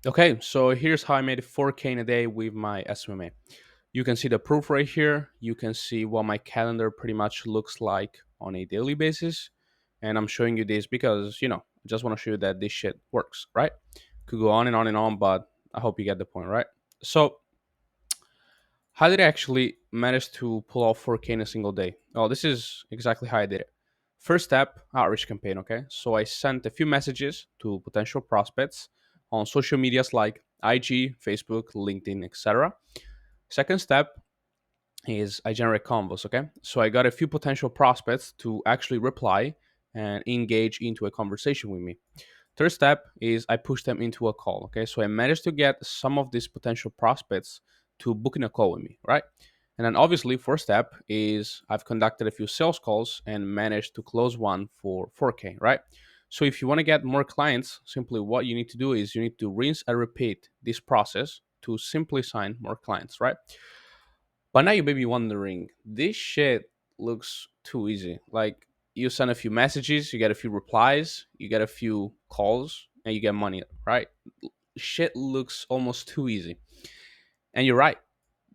Okay, so here's how I made 4K in a day with my SMMA. You can see the proof right here. You can see what my calendar pretty much looks like on a daily basis. And I'm showing you this because, I just want to show you that this shit works, right? Could go on and on and on, but I hope you get the point, right? So, how did I actually manage to pull off 4K in a single day? Oh, this is exactly how I did it. First step, outreach campaign, okay? So I sent a few messages to potential prospects on social medias like IG, Facebook, LinkedIn, etc. Second step is I generate convos, okay? So I got a few potential prospects to actually reply and engage into a conversation with me. Third step is I push them into a call. Okay, so I managed to get some of these potential prospects to book in a call with me, right? And then obviously, fourth step is I've conducted a few sales calls and managed to close one for 4K, right? So if you want to get more clients, simply what you need to do is you need to rinse and repeat this process to simply sign more clients, right? But now you may be wondering, this shit looks too easy. Like you send a few messages, you get a few replies, you get a few calls, and you get money, right? Shit looks almost too easy. And you're right.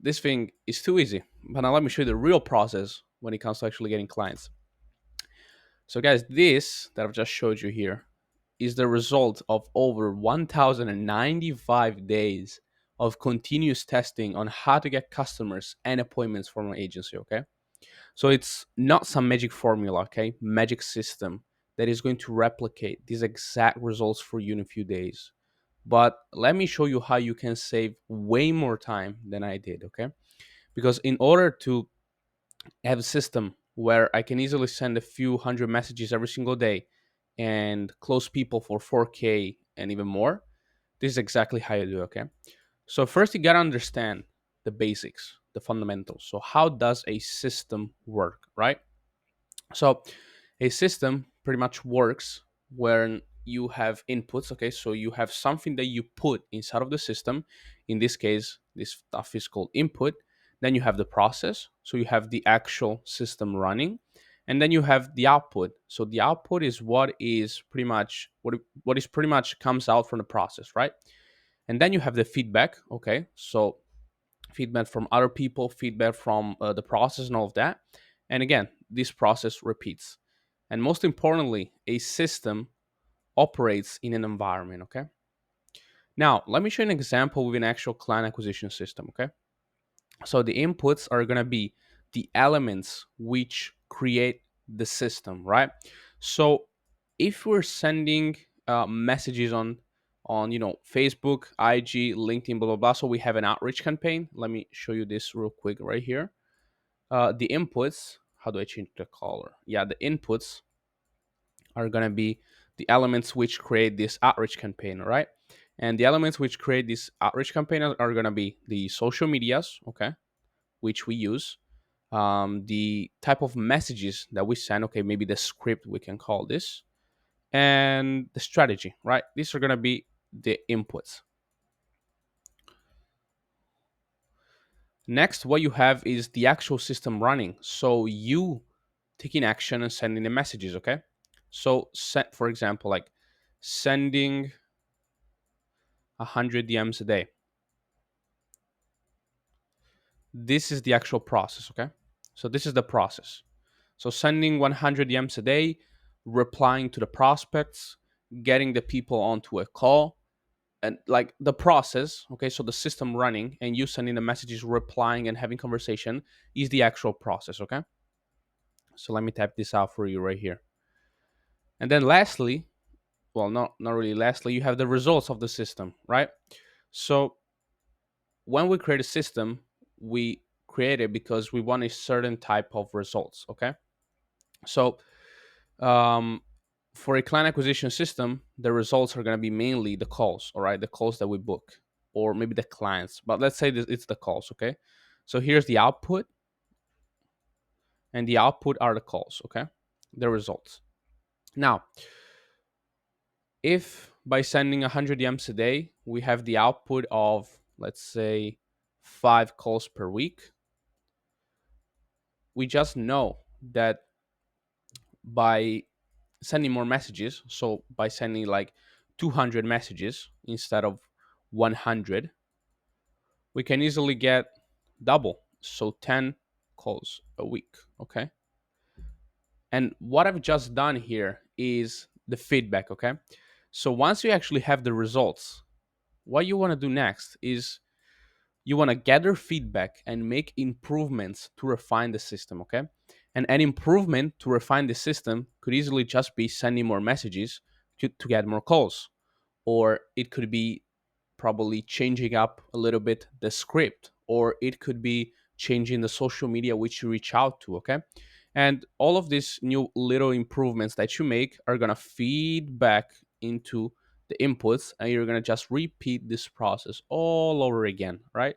This thing is too easy. But now let me show you the real process when it comes to actually getting clients. So guys, this that I've just showed you here is the result of over 1095 days of continuous testing on how to get customers and appointments from an agency, okay? So it's not some magic formula, okay? Magic system that is going to replicate these exact results for you in a few days. But let me show you how you can save way more time than I did, okay? Because in order to have a system where I can easily send a few hundred messages every single day and close people for 4K and even more, this is exactly how you do, okay? So first you got to understand the basics, the fundamentals. So how does a system work, right? So a system pretty much works when you have inputs. Okay, so you have something that you put inside of the system. In this case, this stuff is called input. Then you have the process, so you have the actual system running, and then you have the output. So the output is what is pretty much what is pretty much comes out from the process, right? And then you have the feedback. Okay, so feedback from other people, feedback from the process, and all of that. And again, this process repeats. And most importantly, a system operates in an environment. Okay. Now, let me show you an example with an actual client acquisition system. Okay. So the inputs are going to be the elements which create the system, right? So if we're sending messages on Facebook, IG, LinkedIn, blah blah blah, so we have an outreach campaign. Let me show you this real quick right here. The inputs. How do I change the color? Yeah, the inputs are gonna be the elements which create this outreach campaign, right? And the elements which create this outreach campaign are gonna be the social medias, okay, which we use, the type of messages that we send, okay, maybe the script we can call this, and the strategy, right? These are gonna be the inputs. Next, what you have is the actual system running. So you taking action and sending the messages, okay? So set for example, like sending 100 DMs a day. This is the actual process, okay? So this is the process. So sending 100 DMs a day, replying to the prospects, getting the people onto a call, and like the process, okay? So the system running and you sending the messages, replying and having conversation is the actual process, okay? So let me type this out for you right here. And then lastly, well, not really lastly, you have the results of the system, right? So when we create a system, we create it because we want a certain type of results, okay? So um, for a client acquisition system, the results are going to be mainly the calls, all right, the calls that we book, or maybe the clients, but let's say it's the calls, okay? So here's the output, and the output are the calls, okay, the results. Now, if by sending 100 DMs a day, we have the output of, let's say, 5 calls per week, we just know that by sending more messages, so by sending like 200 messages instead of 100, we can easily get double, so 10 calls a week. Okay, and what I've just done here is the feedback. Okay, so once you actually have the results, what you want to do next is you want to gather feedback and make improvements to refine the system. Okay, and an improvement to refine the system could easily just be sending more messages to get more calls, or it could be probably changing up a little bit the script, or it could be changing the social media which you reach out to. Okay, and all of these new little improvements that you make are going to feed back into the inputs, and you're going to just repeat this process all over again, right?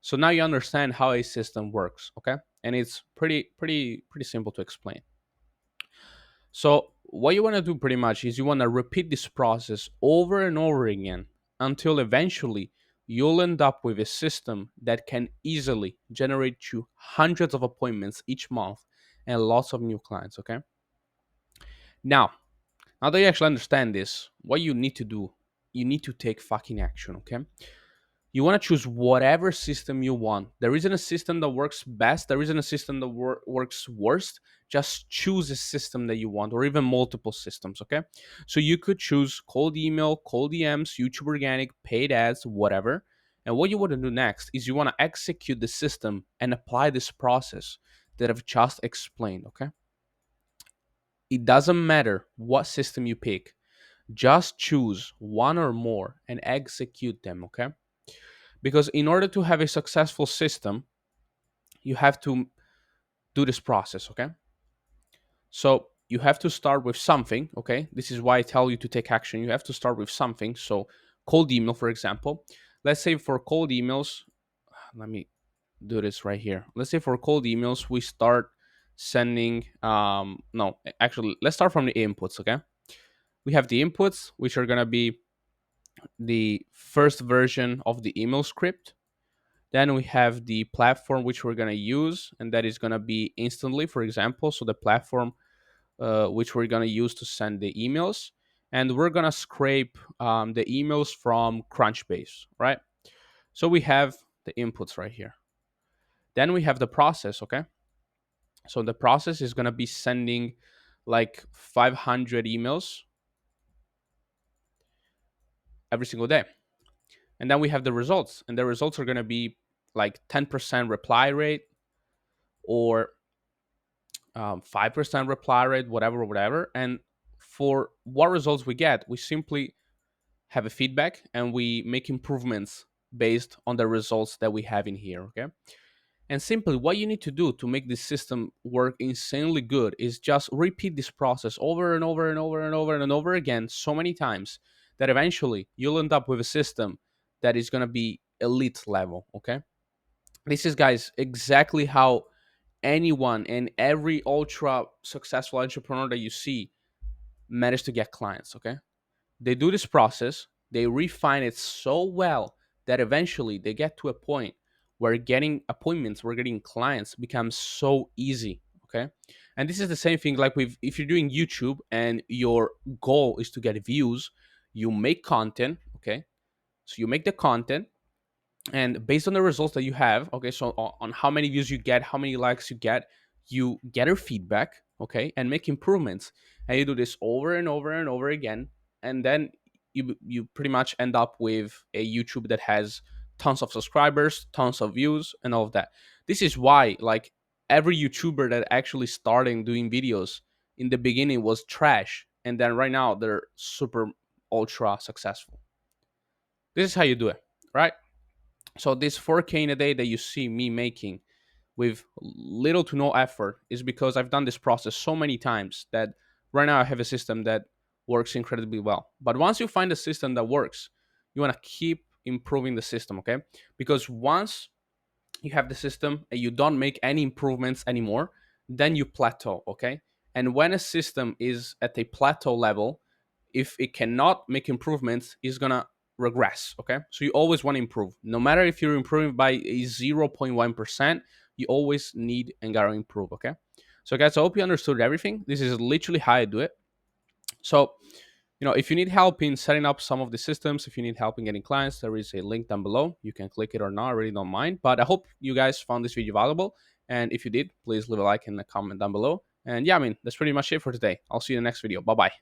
So now you understand how a system works. Okay, and it's pretty simple to explain. So what you want to do pretty much is you want to repeat this process over and over again until eventually you'll end up with a system that can easily generate you hundreds of appointments each month and lots of new clients. Okay, now that you actually understand this, what you need to do, you need to take fucking action. Okay, you want to choose whatever system you want. There isn't a system that works best. There isn't a system that works worst. Just choose a system that you want, or even multiple systems. Okay. So you could choose cold email, cold DMs, YouTube organic, paid ads, whatever. And what you want to do next is you want to execute the system and apply this process that I've just explained. Okay. It doesn't matter what system you pick, just choose one or more and execute them. Okay. Because in order to have a successful system, you have to do this process. Okay, so you have to start with something. Okay, this is why I tell you to take action. You have to start with something. So cold email, for example, let's say for cold emails, let me do this right here. Let's say for cold emails we start sending no, actually let's start from the inputs. Okay, we have the inputs, which are going to be the first version of the email script. Then we have the platform which we're going to use, and that is going to be instantly, for example. So the platform which we're going to use to send the emails. And we're going to scrape the emails from Crunchbase, right? So we have the inputs right here. Then we have the process, okay? So the process is going to be sending like 500 emails every single day. And then we have the results, and the results are going to be like 10% reply rate, or 5% reply rate, whatever, whatever. And for what results we get, we simply have a feedback and we make improvements based on the results that we have in here. Okay. And simply what you need to do to make this system work insanely good is just repeat this process over and over and over and over and over again so many times that eventually you'll end up with a system that is going to be elite level. Okay. This is, guys, exactly how anyone and every ultra successful entrepreneur that you see manage to get clients. Okay, they do this process, they refine it so well that eventually they get to a point where getting appointments, where getting clients becomes so easy. Okay, and this is the same thing like with, if you're doing YouTube and your goal is to get views, you make content. Okay, so you make the content, and based on the results that you have, okay, so on how many views you get, how many likes you get your feedback. Okay, and make improvements, and you do this over and over and over again, and then you pretty much end up with a YouTube that has tons of subscribers, tons of views, and all of that. This is why, like, every YouTuber that actually starting doing videos in the beginning was trash, and then right now they're super ultra successful. This is how you do it, right? So this 4K in a day that you see me making with little to no effort is because I've done this process so many times that right now I have a system that works incredibly well. But once you find a system that works, you want to keep improving the system. Okay, because once you have the system and you don't make any improvements anymore, then you plateau. Okay, and when a system is at a plateau level, if it cannot make improvements, it's gonna regress. Okay, so you always want to improve, no matter if you're improving by a 0.1%, you always need and gotta improve. Okay, so guys, I hope you understood everything. This is literally how I do it. So If you need help in setting up some of the systems, if you need help in getting clients, there is a link down below. You can click it or not, I really don't mind. But I hope you guys found this video valuable. And if you did, please leave a like and a comment down below. And yeah, that's pretty much it for today. I'll see you in the next video. Bye bye.